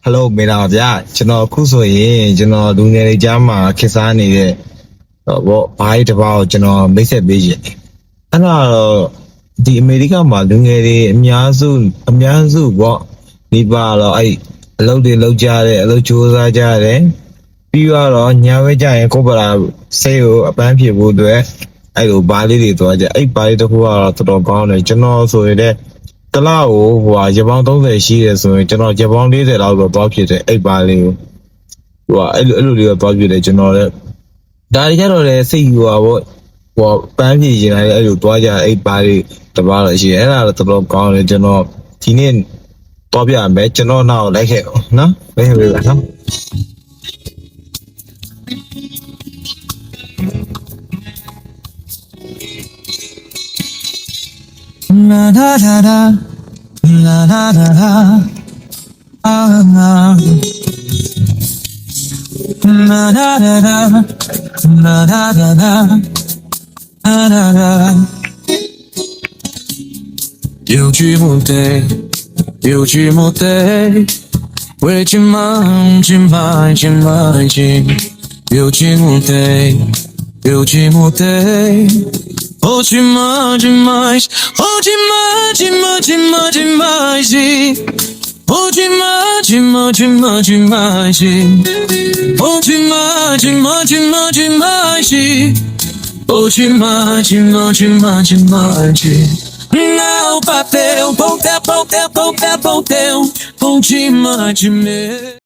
Hello မင်္ဂလာပါဗျာကျွန်တော်အခုဆိုရင်ကျွန်တော်လူငယ်တွေကြားမှာခေတ်စားနေတဲ့ဘောဘားတစ်ပါးကိုကျွန်တော်မိတ်ဆက်ပေးခြင်းအဲ့ဒါတော့ဒီအမေရိကမှာလူငယ်တွေအများစုပေါ့ဒီပါတော့အဲ့အလုပ်တွေလုပ်ကြတယ်အလုပ်ကြိုးစားကြတယ်ပြီးတော့ညာဝဲကြရင်ကိုယ်ပလာစိတ်ကိုအပန်းဖြေဖို့အတွက်အဲ့လိုဘားလေးတွေသွားကြအဲ့ဘားလေးတစ်ခုကတော့တော်တော်ကောင်းတယ်ကျွန်တော်ဆိုရင်လည်းတလားကိုရပောင်း30ရှိတယ်ဆိုရင်ကျွန်တော်ရပောင်း40လောက်တော့သွားဖြစ်တယ်အဲ့ပါလေးကိုအဲ့လိုလေးတော့သွားဖြစ်တယ်ကျွန်တော်လည်းဒါကြတော့လည်းစိတ်ယူပါပေါ့ပန်းပြေရင်လည်းအဲ့လိုသွားကြအဲ့ပါလေးတပါးတော့ရှိတယ်အဲ့ဒါတော့တော်တော်ကောင်းတယ်ကျွန်တော်ဒီနေ့သွားပြမယ်ကျွန်တော်နောက်လိုက်ခဲ့အောင်နော်လိုက်ခဲ့ပါနော်La da da da, la da da da, ah ah. La da da da, la da da da, la da da. 有句不对，有句不对，为情忙，情买，情买情，有句不对，有句不对。Oh, chima, chima, oh, chima, chima, chima, chima, oh, chima, chima, chima, chima, oh, chima, chima, chima, chima, oh, chima, chima, chima, chima, now, papel, papel, papel, papel, papel, oh, chima, chima.